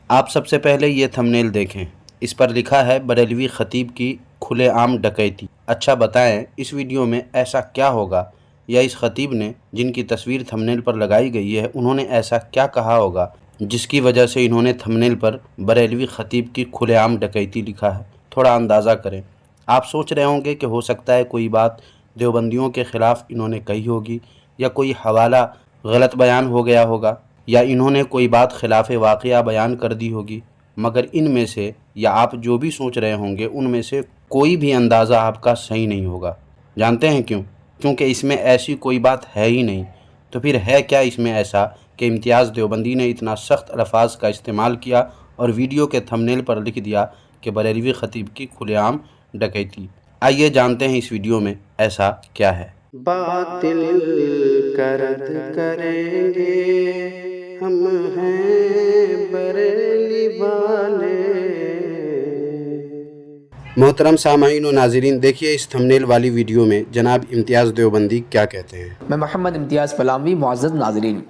आप सबसे पहले ये थंबनेल देखें। इस पर लिखा है बरेलवी खतीब की खुलेआम डकैती। अच्छा बताएं, इस वीडियो में ऐसा क्या होगा या इस खतीब ने जिनकी तस्वीर थंबनेल पर लगाई गई है उन्होंने ऐसा क्या कहा होगा जिसकी वजह से इन्होंने थंबनेल पर बरेलवी खतीब की खुलेआम डकैती लिखा है। थोड़ा अंदाज़ा करें। आप सोच रहे होंगे कि हो सकता है कोई बात देवबंदियों के ख़िलाफ़ इन्होंने कही होगी या कोई हवाला गलत बयान हो गया होगा या इन्होंने कोई बात खिलाफ वाक़या बयान कर दी होगी, मगर इनमें से या आप जो भी सोच रहे होंगे उनमें से कोई भी अंदाज़ा आपका सही नहीं होगा। जानते हैं क्यों? क्योंकि इसमें ऐसी कोई बात है ही नहीं। तो फिर है क्या इसमें ऐसा कि इम्तियाज़ देवबंदी ने इतना सख्त अल्फाज का इस्तेमाल किया और वीडियो के थंबनेल पर लिख दिया कि बरेलवी खतीब की खुलेआम डकैती। आइए जानते हैं इस वीडियो में ऐसा क्या है। बातिल का रद्द करेंगे, हम हैं बरेली वाले। मोहतरम सामाईन व नाज़रीन, देखिए इस थंबनेल वाली वीडियो में जनाब इम्तियाज़ देवबंदी क्या कहते हैं। मैं मोहम्मद इम्तियाज़ फलावी। मुअज़्ज़ज़ नाज़रीन,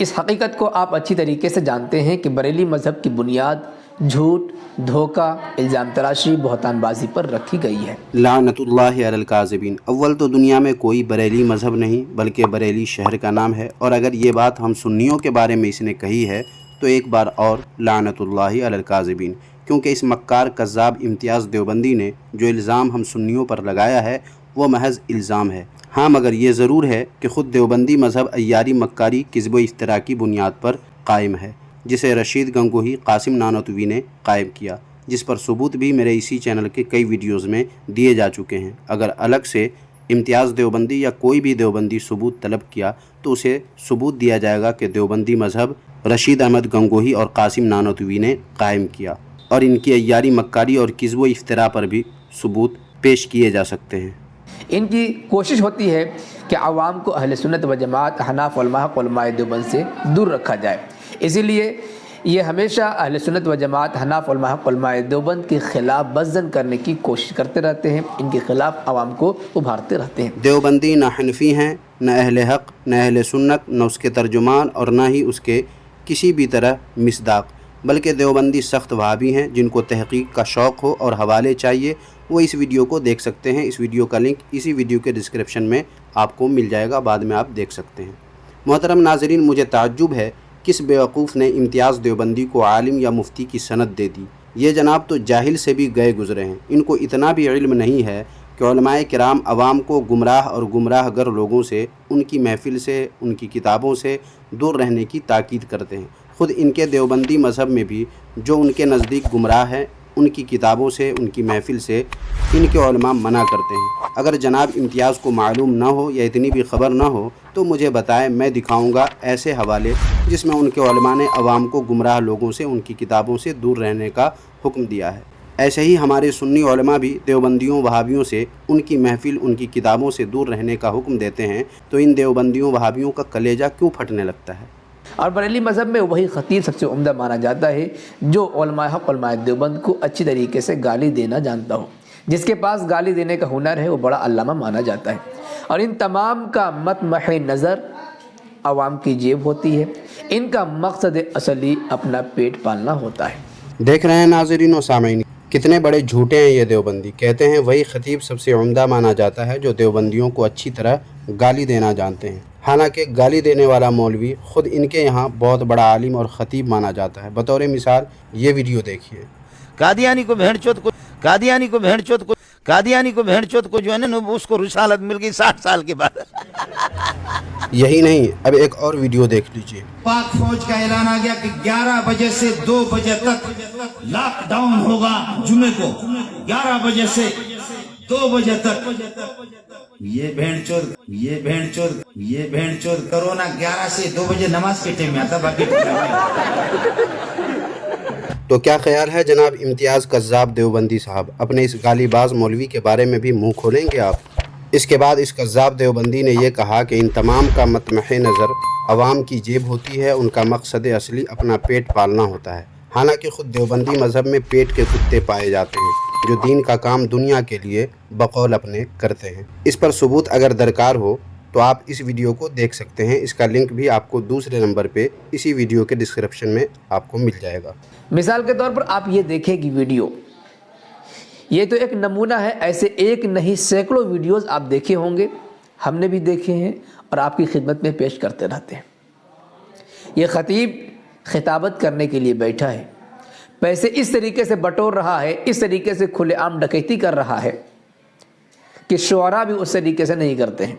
इस हकीकत को आप अच्छी तरीके से जानते हैं कि बरेली मज़हब की बुनियाद झूठ, धोखा, इल्ज़ाम तराशी, बहतानबाजी पर रखी गई है। लानतुल्लाहि अलल काज़िबीन। अव्वल तो दुनिया में कोई बरेली मज़हब नहीं बल्कि बरेली शहर का नाम है, और अगर ये बात हम सुन्नियों के बारे में इसने कही है तो एक बार और लानतुल्लाहि अलल काज़िबीन, क्योंकि इस मक्कार कज़्ज़ाब इम्तियाज़ देवबंदी ने जो इल्ज़ाम हम सुन्नियों पर लगाया है वो महज़ इल्ज़ाम है। हाँ, मगर ये ज़रूर है कि ख़ुद देवबंदी मज़हब अय्यारी, मक्कारी, किज़्ब व इफ्तरा की बुनियाद पर कायम है, जिसे रशीद गंगोही, कासिम नानोतवी ने कायम किया, जिस पर सबूत भी मेरे इसी चैनल के कई वीडियोज़ में दिए जा चुके हैं। अगर अलग से इम्तियाज़ देवबंदी या कोई भी देवबंदी सबूत तलब किया तो उसे सबूत दिया जाएगा कि देवबंदी मज़हब रशीद अहमद गंगोही और कासिम नानोतवी ने कायम किया, और इनकी अय्यारी, मक्कारी और किज़्ब व इफ्तरा पर भी सबूत पेश किए जा सकते हैं। इनकी कोशिश होती है कि आवाम को अहले सुन्नत व जमात, हनाफ उलमाए देवबंद से दूर रखा जाए। इसीलिए ये हमेशा अहले सुन्नत व जमात, हनाफ उलमाए देवबंद के ख़िलाफ़ बज़्ज़न करने की कोशिश करते रहते हैं, इनके ख़िलाफ़ आवाम को उभारते रहते हैं। देवबंदी न हनफी हैं, न अहले हक़, न अहले सुन्नत, न उसके तर्जुमान और न ही उसके किसी भी तरह मिसदाक़, बल्कि देवबंदी सख्त वहाबी हैं जिनको तहक़ीक़ का शौक़ हो और हवाले चाहिए वो इस वीडियो को देख सकते हैं। इस वीडियो का लिंक इसी वीडियो के डिस्क्रिप्शन में आपको मिल जाएगा, बाद में आप देख सकते हैं। मोहतरम नाज़रीन, मुझे ताज्जुब है किस बेवकूफ़ ने इम्तियाज़ देवबंदी को आलिम या मुफ्ती की सनद दे दी। ये जनाब तो जाहिल से भी गए गुज़रे हैं। इनको इतना भी इल्म नहीं है कि उलमाए किराम अवाम को गुमराह और गुमराहगर लोगों से, उनकी महफ़िल से, उनकी किताबों से दूर रहने की ताकीद करते हैं। ख़ुद इनके देवबंदी मज़हब में भी जो उनके नज़दीक गुमराह हैं, उनकी किताबों से, उनकी महफ़िल से इनके उलमा मना करते हैं। अगर जनाब इम्तियाज़ को मालूम ना हो या इतनी भी ख़बर ना हो तो मुझे बताएं, मैं दिखाऊंगा ऐसे हवाले जिसमें उनके उलमा ने अवाम को गुमराह लोगों से, उनकी किताबों से दूर रहने का हुक्म दिया है। ऐसे ही हमारे सुन्नी उलमा भी देवबंदियों, वहाबियों से, उनकी महफ़िल, उनकी किताबों से दूर रहने का हुक्म देते हैं, तो इन देवबंदियों, वहाबियों का कलेजा क्यों फटने लगता है। और बरेली मज़हब में वही ख़तीब सबसे उम्दा माना जाता है जो उलमाए हक़, उलमाए देवबंद को अच्छी तरीके से गाली देना जानता हो। जिसके पास गाली देने का हुनर है वो बड़ा अल्लामा माना जाता है। और इन तमाम का मतमह नज़र आवाम की जेब होती है। इनका मकसद असली अपना पेट पालना होता है। देख रहे हैं नाज़रीन व सामीन, कितने बड़े झूठे हैं ये देवबंदी। कहते हैं वही खतीब सबसे उम्दा माना जाता है जो देवबंदियों को अच्छी तरह गाली देना जानते हैं। हालांकि गाली देने वाला मौलवी ख़ुद इनके यहाँ बहुत बड़ा आलिम और ख़तीब माना जाता है। बतौर मिसाल ये वीडियो देखिए। कादियानी को भेड़चोद को जो है ना उसको रिसालत मिल गई 60 साल के बाद। यही नहीं, अब एक और वीडियो देख लीजिए। पाक फौज का ऐलान आ गया कि 11 बजे से 2 बजे तक लॉकडाउन होगा। जुमे को 11 बजे से 2 बजे तक। ये भेड़चोद कोरोना 11 से 2 बजे नमाज के टाइम में आता, बाकी तो क्या ख्याल है जनाब इम्तियाज़ कज़्ज़ाब देवबंदी साहब, अपने इस गालीबाज मौलवी के बारे में भी मुंह खोलेंगे आप? इसके बाद इस कज़्ज़ाब देवबंदी ने यह कहा कि इन तमाम का मतमह नज़र अवाम की जेब होती है, उनका मकसद असली अपना पेट पालना होता है। हालांकि ख़ुद देवबंदी मज़हब में पेट के कुत्ते पाए जाते हैं जो दीन का काम दुनिया के लिए बकौल अपने करते हैं। इस पर सबूत अगर दरकार हो تو آپ اس ویڈیو کو دیکھ سکتے ہیں۔ اس کا لنک بھی آپ کو دوسرے نمبر پہ اسی ویڈیو کے ڈسکرپشن میں آپ کو مل جائے گا۔ مثال کے طور پر آپ یہ دیکھیں کہ ویڈیو یہ تو ایک نمونہ ہے، ایسے ایک نہیں سینکڑوں ویڈیوز آپ دیکھے ہوں گے، ہم نے بھی دیکھے ہیں اور آپ کی خدمت میں پیش کرتے رہتے ہیں۔ یہ خطیب خطابت کرنے کے لیے بیٹھا ہے، پیسے اس طریقے سے بٹور رہا ہے، اس طریقے سے کھلے عام ڈکیتی کر رہا ہے کہ شعراء بھی اس طریقے سے نہیں کرتے ہیں،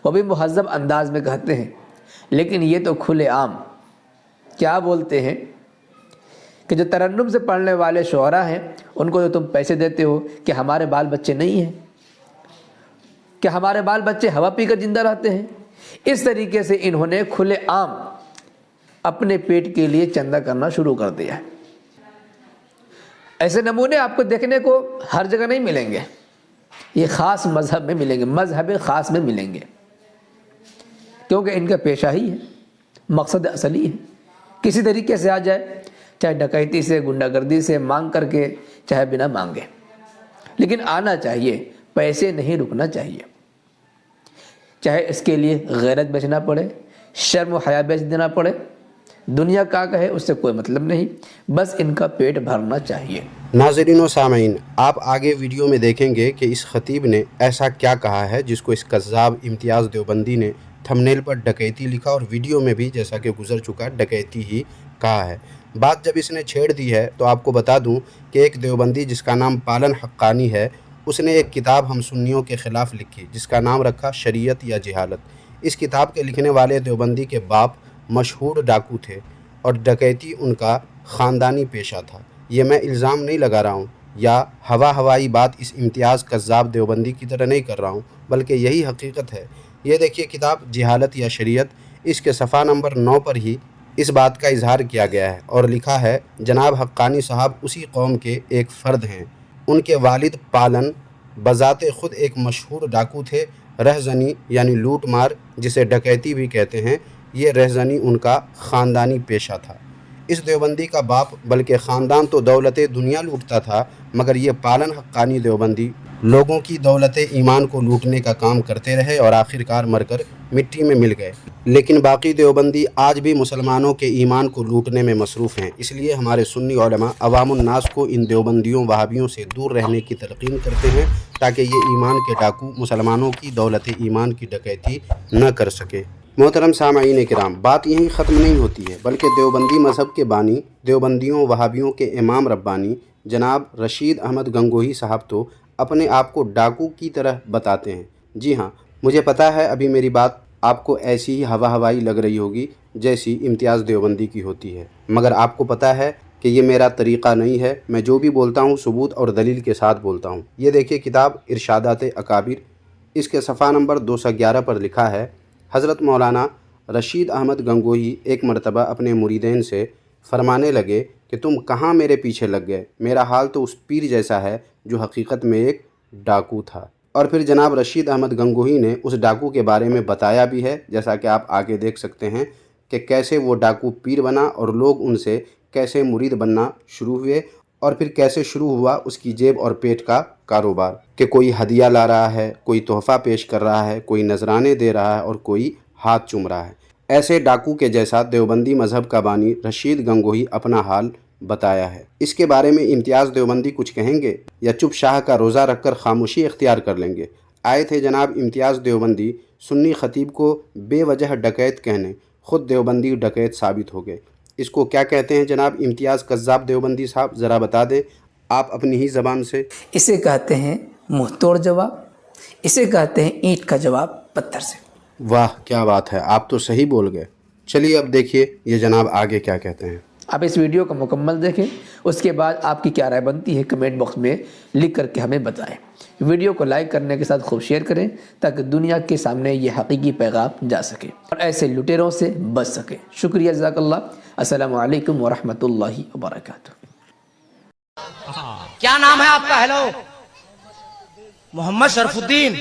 وہ بھی مہذب انداز میں کہتے ہیں، لیکن یہ تو کھلے عام کیا بولتے ہیں کہ جو ترنم سے پڑھنے والے شعراء ہیں ان کو تو تم پیسے دیتے ہو کہ ہمارے بال بچے نہیں ہیں، کہ ہمارے بال بچے ہوا پی کر زندہ رہتے ہیں۔ اس طریقے سے انہوں نے کھلے عام اپنے پیٹ کے لیے چندہ کرنا شروع کر دیا ہے۔ ایسے نمونے آپ کو دیکھنے کو ہر جگہ نہیں ملیں گے، یہ خاص مذہب میں ملیں گے، مذہب خاص میں ملیں گے، کیونکہ ان کا پیشہ ہی ہے، مقصد اصلی ہے۔ کسی طریقے سے آ جائے، چاہے ڈکیتی سے، گنڈا گردی سے، مانگ کر کے، چاہے بنا مانگے، لیکن آنا چاہیے، پیسے نہیں رکنا چاہیے، چاہے اس کے لیے غیرت بیچنا پڑے، شرم و حیا بیچ دینا پڑے، دنیا کا کہے اس سے کوئی مطلب نہیں، بس ان کا پیٹ بھرنا چاہیے۔ ناظرین و سامعین، آپ آگے ویڈیو میں دیکھیں گے کہ اس خطیب نے ایسا کیا کہا ہے جس کو اس کذاب امتیاز دیوبندی نے تھمبنیل پر ڈکیتی لکھا اور ویڈیو میں بھی جیسا کہ گزر چکا ڈکیتی ہی کہا ہے۔ بات جب اس نے چھیڑ دی ہے تو آپ کو بتا دوں کہ ایک دیوبندی جس کا نام پالن حقانی ہے، اس نے ایک کتاب ہم سنیوں کے خلاف لکھی جس کا نام رکھا شریعت یا جہالت۔ اس کتاب کے لکھنے والے دیوبندی کے باپ مشہور ڈاکو تھے اور ڈکیتی ان کا خاندانی پیشہ تھا۔ یہ میں الزام نہیں لگا رہا ہوں یا ہوائی بات اس امتیاز کذاب دیوبندی کی طرح نہیں کر رہا ہوں، بلکہ یہی حقیقت ہے۔ یہ دیکھیے کتاب جہالت یا شریعت، اس کے صفحہ نمبر 9 پر ہی اس بات کا اظہار کیا گیا ہے اور لکھا ہے جناب حقانی صاحب اسی قوم کے ایک فرد ہیں۔ ان کے والد پالن بذات خود ایک مشہور ڈاکو تھے۔ رہزنی یعنی لوٹ مار جسے ڈکیتی بھی کہتے ہیں، یہ رہزنی ان کا خاندانی پیشہ تھا۔ اس دیوبندی کا باپ بلکہ خاندان تو دولت دنیا لوٹتا تھا، مگر یہ پالن حقانی دیوبندی لوگوں کی دولت ایمان کو لوٹنے کا کام کرتے رہے اور آخرکار مر کر مٹی میں مل گئے۔ لیکن باقی دیوبندی آج بھی مسلمانوں کے ایمان کو لوٹنے میں مصروف ہیں۔ اس لیے ہمارے سنی علماء عوام الناس کو ان دیوبندیوں وہابیوں سے دور رہنے کی تلقین کرتے ہیں تاکہ یہ ایمان کے ڈاکو مسلمانوں کی دولت ایمان کی ڈکیتی نہ کر سکے۔ محترم سامعین کرام، بات یہیں ختم نہیں ہوتی ہے، بلکہ دیوبندی مذہب کے بانی، دیوبندیوں وہابیوں کے امام ربانی جناب رشید احمد گنگوہی صاحب تو اپنے آپ کو ڈاکو کی طرح بتاتے ہیں۔ جی ہاں، مجھے پتہ ہے ابھی میری بات آپ کو ایسی ہی ہوائی لگ رہی ہوگی جیسی امتیاز دیوبندی کی ہوتی ہے، مگر آپ کو پتہ ہے کہ یہ میرا طریقہ نہیں ہے۔ میں جو بھی بولتا ہوں ثبوت اور دلیل کے ساتھ بولتا ہوں۔ یہ دیکھیے کتاب ارشادات اکابر، اس کے صفحہ نمبر 211 پر لکھا ہے حضرت مولانا رشید احمد گنگوہی ایک مرتبہ اپنے مریدین سے فرمانے لگے کہ تم کہاں میرے پیچھے لگ گئے، میرا حال تو اس پیر جیسا ہے جو حقیقت میں ایک ڈاکو تھا۔ اور پھر جناب رشید احمد گنگوہی نے اس ڈاکو کے بارے میں بتایا بھی ہے، جیسا کہ آپ آگے دیکھ سکتے ہیں کہ کیسے وہ ڈاکو پیر بنا اور لوگ ان سے کیسے مرید بننا شروع ہوئے، اور پھر کیسے شروع ہوا اس کی جیب اور پیٹ کا کاروبار کہ کوئی ہدیہ لا رہا ہے، کوئی تحفہ پیش کر رہا ہے، کوئی نذرانے دے رہا ہے اور کوئی ہاتھ چوم رہا ہے۔ ایسے ڈاکو کے جیسا دیوبندی مذہب کا بانی رشید گنگوہی اپنا حال بتایا ہے۔ اس کے بارے میں امتیاز دیوبندی کچھ کہیں گے یا چپ شاہ کا روزہ رکھ کر خاموشی اختیار کر لیں گے؟ آئے تھے جناب امتیاز دیوبندی سنی خطیب کو بے وجہ ڈکیت کہنے، خود دیوبندی ڈکیت ثابت ہو گئے۔ اس کو کیا کہتے ہیں جناب امتیاز کذاب دیوبندی صاحب؟ ذرا بتا دیں آپ اپنی ہی زبان سے۔ اسے کہتے ہیں منہ توڑ جواب، اسے کہتے ہیں اینٹ کا جواب پتھر سے۔ واہ کیا بات ہے، آپ تو صحیح بول گئے۔ چلیے اب دیکھیے یہ جناب آگے کیا کہتے ہیں۔ آپ اس ویڈیو کو مکمل دیکھیں، اس کے بعد آپ کی کیا رائے بنتی ہے کمنٹ باکس میں لکھ کر کے ہمیں بتائیں۔ ویڈیو کو لائک کرنے کے ساتھ خوب شیئر کریں تاکہ دنیا کے سامنے یہ حقیقی پیغام جا سکے اور ایسے لٹیروں سے بچ سکے۔ شکریہ، جزاک اللہ۔ السلام علیکم ورحمۃ اللہ وبرکاتہ۔ کیا نام ہے آپ کا؟ ہیلو، محمد شرف الدین۔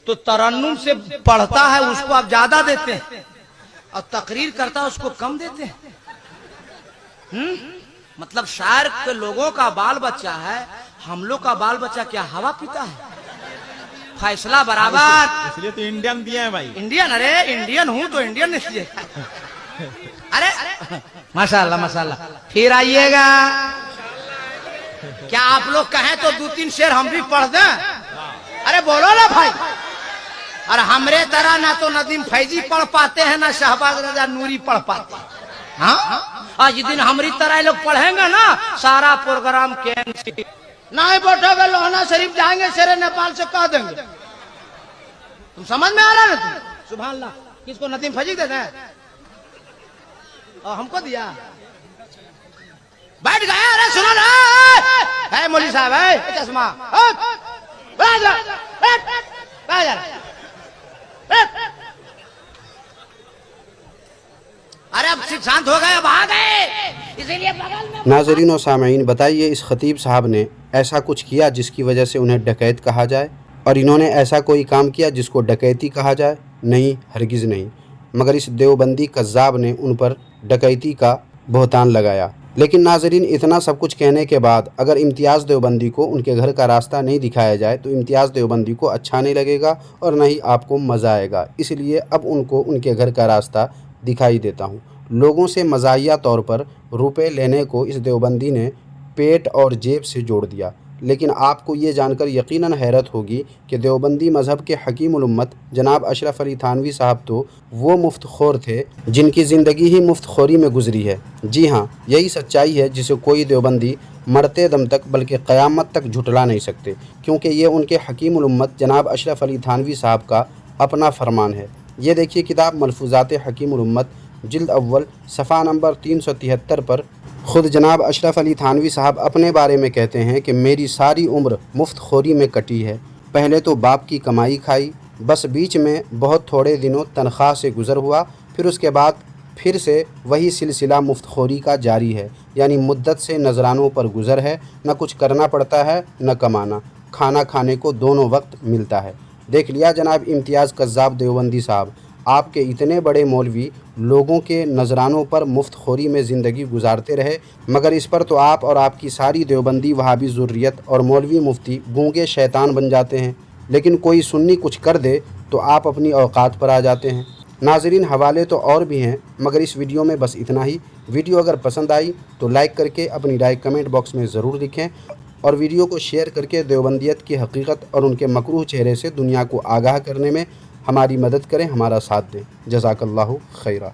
تو ترنم سے پڑھتا ہے اس کو آپ زیادہ دیتے ہیں اور تقریر کرتا ہے اس کو کم دیتے ہیں۔ مطلب شاعر کے لوگوں کا بال بچہ ہے، ہم لوگ کا بال بچہ کیا ہوا پیتا ہے؟ फैसला बराबर। इसलिए तो इंडियन दिए हैं भाई। इंडियन, अरे इंडियन हूं तो इंडियन इसलिए। अरे माशाल्लाह माशाल्लाह। फिर आइएगा, क्या आप लोग कहें तो 2-3 शेर हम भी पढ़ दें? अरे बोलो ना भाई। और हमरे तरह ना तो नदीम फैजी पढ़ पाते हैं ना शहबाज रजा नूरी पढ़ पाते हैं। हाँ, आज दिन हमारी तरह लोग पढ़ेंगे ना सारा प्रोग्राम कैंसिल। नहीं बैठोगे लोहना शरीफ जाएंगे, शेरे नेपाल से कह देंगे। तुम समझ में आ रहा है ना? तुम सुभान अल्लाह। किसको नदीम फैजी देते हैं? और हमको दिया। बैठ गए, अरे सुनो ना, है मौलवी साहब, है चश्मा, अरे अब शांत हो गए, अब आ गए, इसीलिए बगल में। नाज़रीन और सामईन, बताइए इस खतीब साहब ने ऐसा कुछ किया जिसकी वजह से उन्हें डकैत कहा जाए, और इन्होंने ऐसा कोई काम किया जिसको डकैती कहा जाए? नहीं, हरगिज़ नहीं। मगर इस देवबंदी कज़्ज़ाब ने उन पर डकैती का बहतान लगाया। लेकिन नाज़रीन, इतना सब कुछ कहने के बाद अगर इम्तियाज़ देवबंदी को उनके घर का रास्ता नहीं दिखाया जाए तो इम्तियाज़ देवबंदी को अच्छा नहीं लगेगा और न ही आपको मज़ा आएगा। इसलिए अब उनको उनके घर का रास्ता दिखाई देता हूँ। लोगों से मज़ाहिया तौर पर रुपए लेने को इस देवबंदी ने पेट और जेब से जोड़ दिया। लेकिन आपको ये जानकर यकीनन हैरत होगी कि देवबंदी मज़हब के हकीमुल उम्मत जनाब अशरफ अली थानवी साहब तो वो मुफ्तखोर थे जिनकी ज़िंदगी ही मुफ्तखोरी में गुजरी है। जी हाँ, यही सच्चाई है जिसे कोई देवबंदी मरते दम तक बल्कि क़यामत तक झुटला नहीं सकते, क्योंकि ये उनके हकीमुल उम्मत जनाब अशरफ अली थानवी साहब का अपना फरमान है। ये देखिए किताब मलफूज़ात हकीमुल उम्मत जिल्द अव्वल सफ़ा नंबर 373 पर ख़ुद जनाब अशरफ अली थानवी साहब अपने बारे में कहते हैं कि मेरी सारी उम्र मुफ्तखोरी में कटी है। पहले तो बाप की कमाई खाई, बस बीच में बहुत थोड़े दिनों तनख्वाह से गुज़र हुआ, फिर उसके बाद फिर से वही सिलसिला मुफ्तखोरी का जारी है। यानी मुद्दत से नजरानों पर गुज़र है, न कुछ करना पड़ता है न कमाना, खाना खाने को दोनों वक्त मिलता है। देख लिया जनाब इम्तियाज़ कज़्ज़ाब देवबंदी साहब, आपके इतने बड़े मौलवी लोगों के नजरानों पर मुफ्तखोरी में ज़िंदगी गुजारते रहे, मगर इस पर तो आप और आपकी सारी देवबंदी वहाबी ज़ुर्रियत और मौलवी मुफ्ती गूंगे शैतान बन जाते हैं। लेकिन कोई सुन्नी कुछ कर दे तो आप अपनी औकात पर आ जाते हैं। नाज़रीन, हवाले तो और भी हैं, मगर इस वीडियो में बस इतना ही। वीडियो अगर पसंद आई तो लाइक करके अपनी राय कमेंट बॉक्स में ज़रूर लिखें, और वीडियो को शेयर करके देवबंदियत की हकीकत और उनके मकरूह चेहरे से दुनिया को आगाह करने में हमारी मदद करें, हमारा साथ दें। जज़ाकल्लाहु खैरा।